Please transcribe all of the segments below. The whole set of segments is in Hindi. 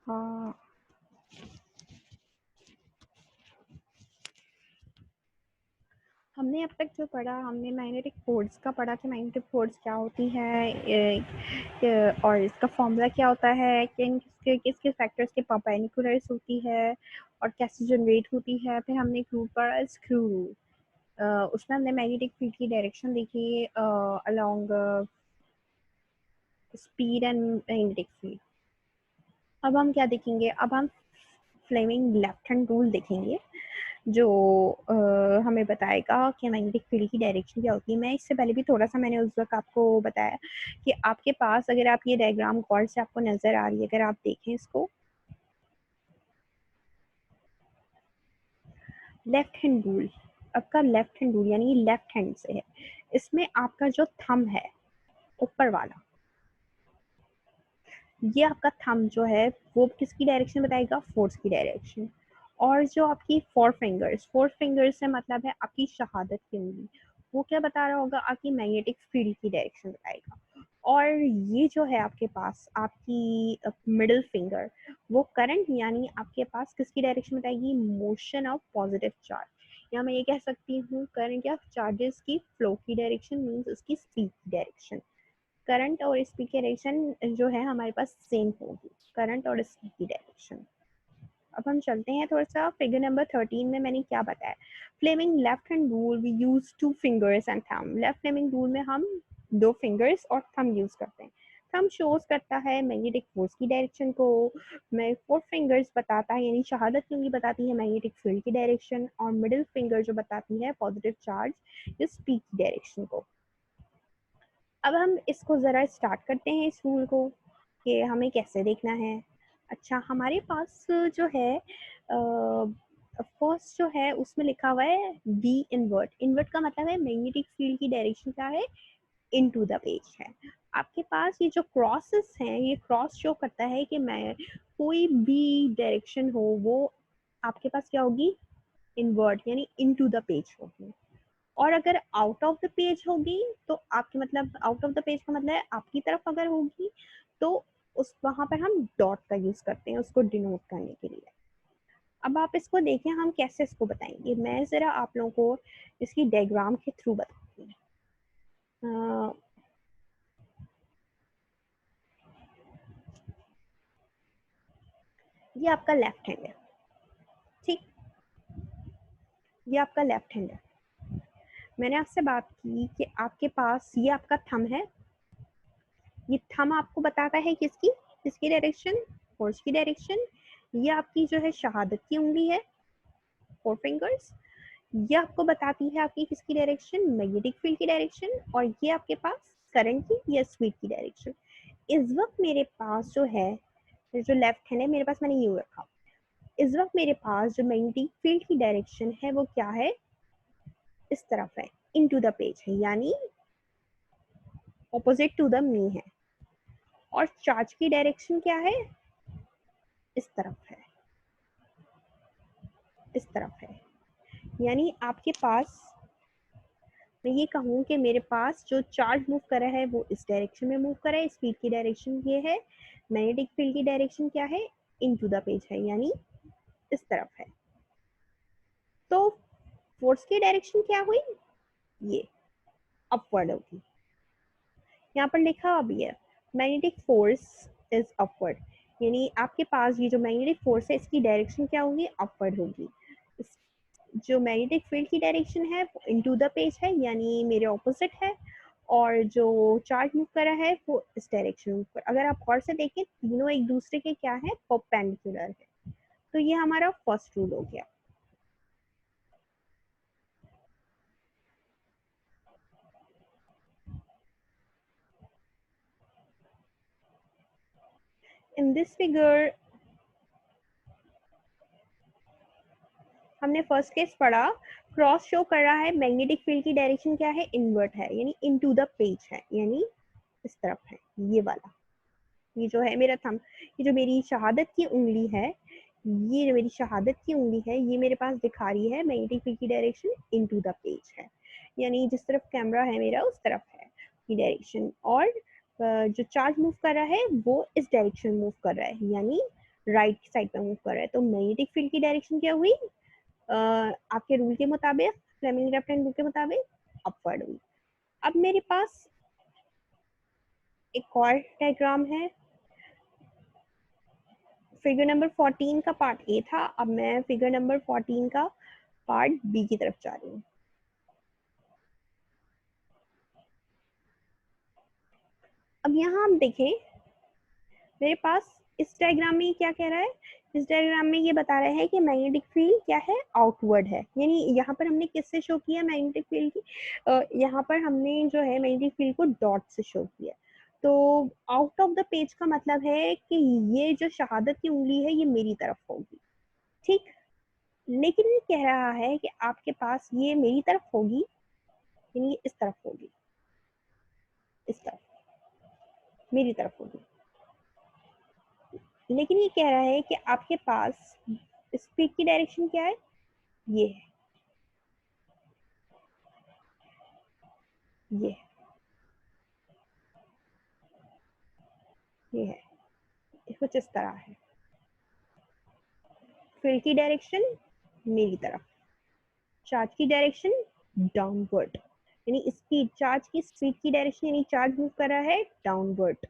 हाँ, हमने अब तक जो पढ़ा, हमने मैग्नेटिक फोर्स का पढ़ा कि मैग्नेटिक फोर्स क्या होती है, और इसका फॉर्मूला क्या होता है, किन किसके किस फैक्टर्स के परपेंडिकुलर्स होती है और कैसे जनरेट होती है। फिर हमने एक रूल पढ़ा, स्क्रू रूल। उसमें हमने मैग्नेटिक फील्ड की डायरेक्शन देखी along speed and magnetic field. अब हम क्या देखेंगे, अब हम फ्लेमिंग लेफ्ट हैंड रूल देखेंगे जो हमें बताएगा कि मैग्नेटिक फील्ड की डायरेक्शन क्या होती है। मैं इससे पहले भी थोड़ा सा मैंने उस वक्त आपको बताया कि आपके पास, अगर आप ये डायग्राम गौर से आपको नज़र आ रही है, अगर आप देखें इसको, लेफ्ट हैंड रूल, आपका लेफ्ट हैंड रूल यानी लेफ्ट हैंड से है। इसमें आपका जो थंब है ऊपर वाला, ये आपका थंब जो है वो किसकी डायरेक्शन बताएगा, फोर्स की डायरेक्शन। और जो आपकी फोर फिंगर्स से मतलब है आपकी शहादत की उंगली, वो क्या बता रहा होगा, आपकी मैग्नेटिक फील्ड की डायरेक्शन बताएगा। और ये जो है आपके पास आपकी मिडिल फिंगर, वो करंट यानी आपके पास किसकी डायरेक्शन बताएगी, मोशन ऑफ पॉजिटिव चार्ज, या मैं ये कह सकती हूँ करंट या चार्जेस की फ्लो की डायरेक्शन मीन्स उसकी स्पीड की डायरेक्शन। करंट और स्पीड की डायरेक्शन जो है हमारे पास सेम होगी, करंट और स्पीड की डायरेक्शन। अब हम चलते हैं थोड़ा सा फिगर नंबर 13 में मैंने क्या बताया। Fleming left hand rule we use two fingers and thumb. Left Fleming rule में हम दो फिंगर्स और थंब यूज करते हैं। थंब शोज करता है मैग्नेटिक फोर्स की डायरेक्शन को, मैं फोर फिंगर्स बताता है यानी शहादत की उंगली बताती है मैग्नेटिक फील्ड की डायरेक्शन, और मिडिल फिंगर जो बताती है पॉजिटिव चार्ज या स्पीड की डायरेक्शन को। अब हम इसको ज़रा स्टार्ट करते हैं इस रूल को कि हमें कैसे देखना है। अच्छा, हमारे पास जो है फर्स्ट जो है उसमें लिखा हुआ है बी इनवर्ट। इनवर्ट का मतलब है मैग्नेटिक फील्ड की डायरेक्शन क्या है, इनटू द पेज है। आपके पास ये जो क्रॉसेस हैं, ये क्रॉस शो करता है कि मैं कोई भी डायरेक्शन हो वो आपके पास क्या होगी, इनवर्ट यानी इनटू द पेज होगी। और अगर आउट ऑफ द पेज होगी तो आपकी मतलब आउट ऑफ द पेज का मतलब है आपकी तरफ अगर होगी तो उस वहां पर हम डॉट का यूज करते हैं उसको डिनोट करने के लिए। अब आप इसको देखें हम कैसे इसको बताएंगे, मैं जरा आप लोगों को इसकी डायग्राम के थ्रू बताती हूँ। ये आपका लेफ्ट हैंड है, ठीक, ये आपका लेफ्ट हैंड है। मैंने आपसे बात की कि आपके पास ये आपका थंब है, ये थंब आपको बताता है किसकी किसकी डायरेक्शन, फोर्स की डायरेक्शन। ये आपकी जो है शहादत की उंगली है, फोर फिंगर्स, ये आपको बताती है आपकी किसकी डायरेक्शन, मैग्नेटिक फील्ड की डायरेक्शन। और ये आपके पास करंट की या स्पीड की डायरेक्शन। इस वक्त मेरे पास जो है, जो लेफ्ट हैंड है मेरे पास, मैंने यू रखा। इस वक्त मेरे पास जो मैग्नेटिक फील्ड की डायरेक्शन है वो क्या है, इस तरफ है, इनटू द पेज है यानी ऑपोजिट टू द मी है। और चार्ज की डायरेक्शन क्या है, इस तरफ है, इस तरफ है। यानी आपके पास, मैं ये कहूँ कि मेरे पास जो चार्ज मूव कर रहा है वो इस डायरेक्शन में मूव कर रहा है, स्पीड की डायरेक्शन ये है, मैग्नेटिक फील्ड की डायरेक्शन क्या है, इनटू द पेज है यानी इस तरफ है। तो फोर्स की डायरेक्शन क्या हुई, ये अपवर्ड होगी। यहाँ पर लिखा भी है मैग्नेटिक फोर्स इज अपवर्ड, यानी आपके पास ये जो मैग्नेटिक फोर्स है इसकी डायरेक्शन क्या होगी, अपवर्ड होगी। जो मैग्नेटिक फील्ड की डायरेक्शन है वो इनटू द पेज है यानी मेरे ऑपोजिट है। और जो चार्ज मूव कर रहा है वो इस डायरेक्शन पर, अगर आप गौर से देखें तीनों एक दूसरे के क्या है, परपेंडिकुलर है। तो ये हमारा फर्स्ट रूल हो गया। इन दिस फिगर हमने फर्स्ट केस पढ़ा, क्रॉस शो कर रहा है, मैग्नेटिक फील्ड की डायरेक्शन क्या है, इनवर्ट है यानी इनटू द पेज है यानी इस तरफ है, ये वाला। ये जो है मेरा थंब, ये जो मेरी शहादत की उंगली है, ये जो मेरी शहादत की उंगली है ये मेरे पास दिखा रही है मैग्नेटिक फील्ड की डायरेक्शन इनटू द पेज है, यानी जिस तरफ कैमरा है मेरा उस तरफ है की डायरेक्शन। और जो चार्ज मूव कर रहा है वो इस डायरेक्शन मूव कर रहा है यानी राइट साइड पे मूव कर रहा है, तो मैग्नेटिक फील्ड की डायरेक्शन क्या हुई? आपके रूल के मुताबिक, फ्लेमिंग लेफ्ट हैंड रूल के मुताबिक अपवर्ड हुई। अब मेरे पास एक और डायग्राम है। फिगर नंबर 14 का पार्ट ए था, अब मैं फिगर नंबर 14 का पार्ट बी की तरफ जा रही हूँ। अब यहाँ हम देखें, मेरे पास इस डायग्राम में क्या कह रहा है? इस डायग्राम में ये बता रहा है कि मैग्नेटिक फील्ड क्या है? आउटवर्ड है। यानी यहाँ पर हमने किससे शो किया मैग्नेटिक फील्ड की? यहाँ पर हमने जो है मैग्नेटिक फील्ड को डॉट से शो किया। तो आउट ऑफ द पेज का मतलब है कि ये जो शहादत की उंगली है ये मेरी तरफ होगी, ठीक। लेकिन ये कह रहा है कि आपके पास ये मेरी तरफ होगी, यानी इस तरफ होगी, इस तरफ मेरी तरफ होगी। लेकिन ये कह रहा है कि आपके पास स्पीड की डायरेक्शन क्या है? ये है, ये है, ये है, कुछ इस तरह है। फील्ड की डायरेक्शन मेरी तरफ, चार्ज की डायरेक्शन डाउनवर्ड, यानी स्पीड, चार्ज की स्पीड की डायरेक्शन, यानी चार्ज मूव कर रहा है डाउनवर्ड।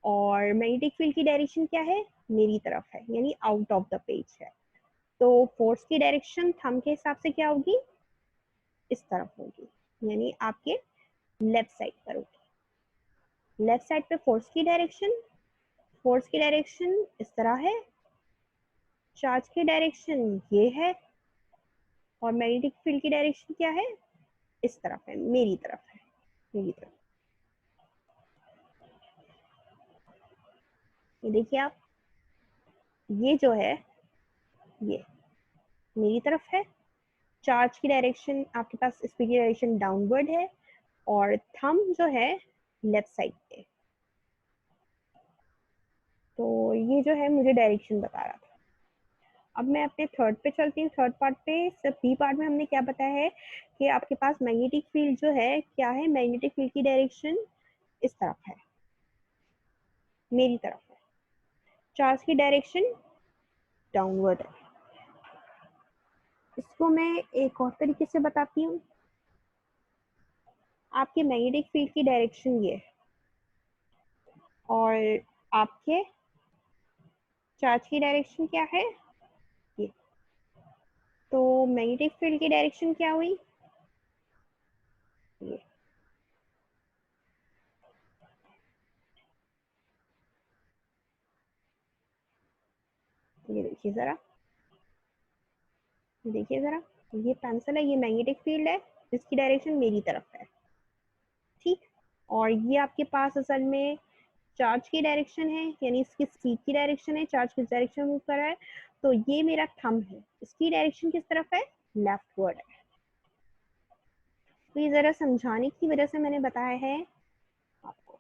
और मैग्नेटिक फील्ड की डायरेक्शन क्या है? मेरी तरफ है, यानी आउट ऑफ द पेज है। तो फोर्स की डायरेक्शन थंब के हिसाब से क्या होगी? इस तरफ होगी, यानी आपके लेफ्ट साइड पर होगी। लेफ्ट साइड पे फोर्स की डायरेक्शन, फोर्स की डायरेक्शन इस तरह है, चार्ज की डायरेक्शन ये है, और मैग्नेटिक फील्ड की डायरेक्शन क्या है? इस तरफ है, मेरी तरफ है, मेरी तरफ। ये देखिए आप, ये जो है ये मेरी तरफ है, चार्ज की डायरेक्शन आपके पास स्पीड की डायरेक्शन डाउनवर्ड है, और थंब जो है लेफ्ट साइड पे। तो ये जो है मुझे डायरेक्शन बता रहा था। अब मैं अपने थर्ड पे चलती हूँ। थर्ड पार्ट पे, सब बी पार्ट में हमने क्या बताया है कि आपके पास मैग्नेटिक फील्ड जो है क्या है? मैग्नेटिक फील्ड की डायरेक्शन इस तरफ है, मेरी तरफ है, चार्ज की डायरेक्शन डाउनवर्ड है। इसको मैं एक और तरीके से बताती हूँ। आपके मैग्नेटिक फील्ड की डायरेक्शन ये है, और आपके चार्ज की डायरेक्शन क्या है? ये। तो मैग्नेटिक फील्ड की डायरेक्शन क्या हुई? ये देखिए जरा, देखिए जरा, ये पेंसिल है, ये मैग्नेटिक फील्ड है, इसकी डायरेक्शन मेरी तरफ है, ठीक। और ये आपके पास असल में चार्ज की डायरेक्शन है, यानी इसकी स्पीड की डायरेक्शन है, चार्ज किस डायरेक्शन मूव कर रहा है। तो ये मेरा थंब है, इसकी डायरेक्शन किस तरफ है? लेफ्टवर्ड है। तो ये जरा समझाने की वजह से मैंने बताया है आपको।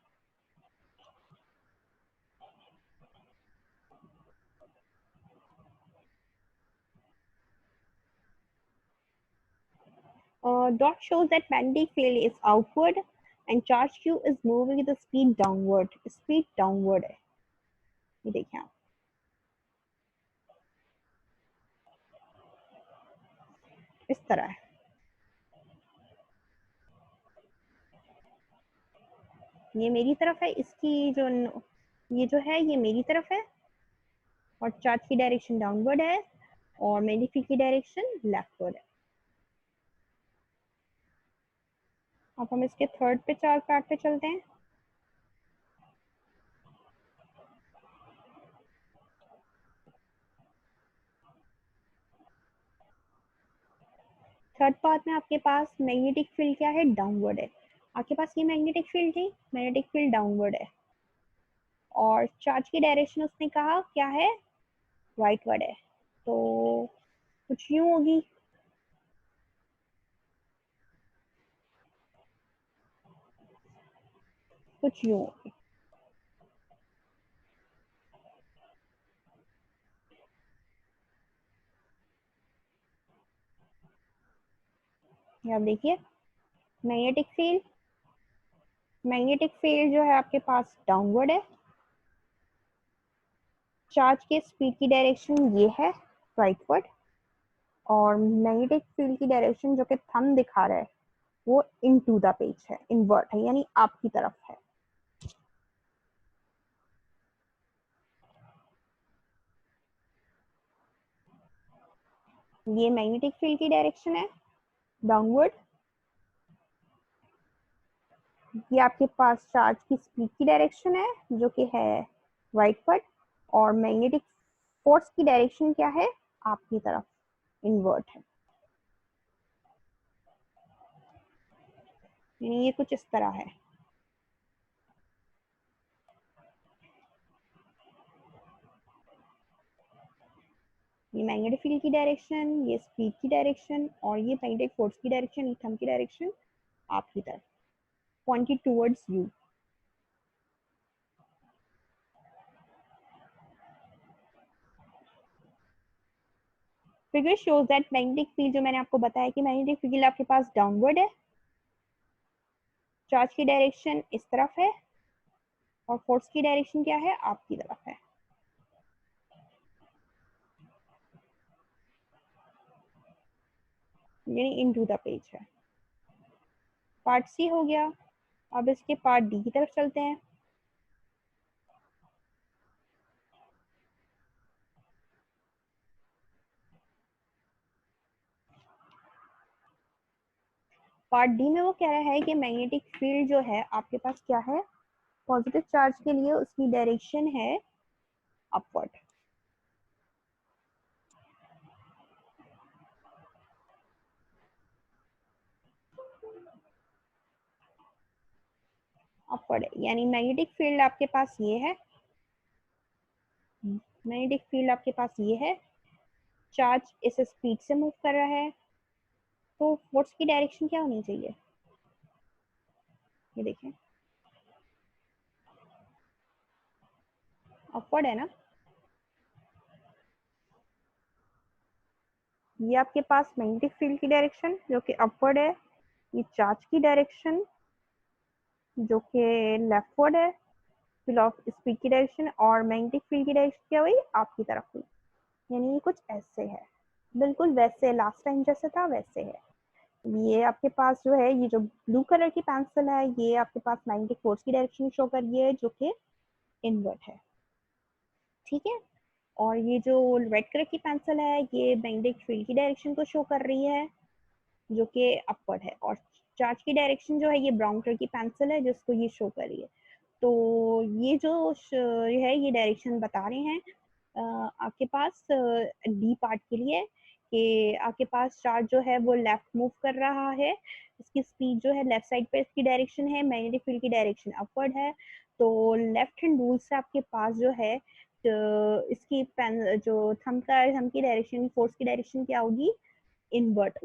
Dot shows that magnetic field is outward and charge q is moving with the speed downward. Speed downward है, ये देखिए आप, इस तरह है। ये मेरी तरफ है, इसकी जो ये जो है ये मेरी तरफ है, और चार्ज की डायरेक्शन डाउनवर्ड है, और मैग्नेटिक फील्ड की डायरेक्शन लेफ्टवर्ड है। अब हम इसके थर्ड पे, चार पार्ट पे चलते हैं। थर्ड पार्ट में आपके पास मैग्नेटिक फील्ड क्या है? डाउनवर्ड है। आपके पास ये मैग्नेटिक फील्ड थी, मैग्नेटिक फील्ड डाउनवर्ड है, और चार्ज की डायरेक्शन उसने कहा क्या है? राइटवर्ड है। तो कुछ यूं होगी, कुछ यूं होगी। आप देखिए, मैग्नेटिक फील्ड, मैग्नेटिक फील्ड जो है आपके पास डाउनवर्ड है, चार्ज के स्पीड की डायरेक्शन ये है राइटवर्ड, और मैग्नेटिक फील्ड की डायरेक्शन जो कि थंब दिखा रहा है वो इनटू द पेज है, इनवर्ट है, यानी आपकी तरफ है। ये मैग्नेटिक फील्ड की डायरेक्शन है डाउनवर्ड, ये आपके पास चार्ज की स्पीड की डायरेक्शन है जो कि है राइटवर्ड, और मैग्नेटिक फोर्स की डायरेक्शन क्या है, आपकी तरफ, इनवर्ट है। यानी ये कुछ इस तरह है। ये मैग्नेटिक फील्ड की डायरेक्शन, ये स्पीड की डायरेक्शन, और ये मैग्नेटिक फोर्स की डायरेक्शन, ये थंब की डायरेक्शन आपकी तरफ, pointed towards you. Figure shows that magnetic field, जो मैंने आपको बताया कि मैग्नेटिक फील्ड आपके पास डाउनवर्ड है, चार्ज की डायरेक्शन इस तरफ है, और फोर्स की डायरेक्शन क्या है, आपकी तरफ है। यानी इनटू द पेज है। पार्ट सी हो गया। अब इसके पार्ट डी की तरफ चलते हैं। पार्ट डी में वो कह रहा है कि मैग्नेटिक फील्ड जो है आपके पास क्या है, पॉजिटिव चार्ज के लिए उसकी डायरेक्शन है अपवर्ड। अपवर्ड है, यानी मैग्नेटिक फील्ड आपके पास ये है, मैग्नेटिक फील्ड आपके पास ये है, चार्ज इस स्पीड से मूव कर रहा है, तो फोर्स की डायरेक्शन क्या होनी चाहिए, ये देखें, अपवर्ड है ना। ये आपके पास मैग्नेटिक फील्ड की डायरेक्शन जो कि अपवर्ड है, ये चार्ज की डायरेक्शन जो कि लेफ्टवर्ड है, फिल ऑफ स्पीड की डायरेक्शन, और मैग्नेटिक फील्ड की डायरेक्शन क्या हुई, आपकी तरफ हुई। यानी ये कुछ ऐसे है, बिल्कुल वैसे लास्ट टाइम जैसे था वैसे है। ये आपके पास जो है, ये जो ब्लू कलर की पेंसिल है, ये आपके पास मैग्नेटिक फोर्स की डायरेक्शन शो कर रही है जो कि इनवर्ट है, ठीक है। और ये जो रेड कलर की पेंसिल है, ये मैग्नेटिक फील्ड की डायरेक्शन को शो कर रही है जो कि अपवर्ड है, और चार्ज की डायरेक्शन जो है ये ब्राउन कलर की पेंसिल है जिसको ये शो कर रही है। तो ये जो है ये डायरेक्शन बता रहे हैं आपके पास डी पार्ट के लिए, कि आपके पास चार्ज जो है वो लेफ्ट मूव कर रहा है, इसकी स्पीड जो है लेफ्ट साइड पे इसकी डायरेक्शन है, मैग्नेटिक फील्ड की डायरेक्शन अपवर्ड है। तो लेफ्ट हैंड रूल से आपके पास जो है इसकी पेन जो थंब की डायरेक्शन, फोर्स की डायरेक्शन क्या होगी, इनवर्ट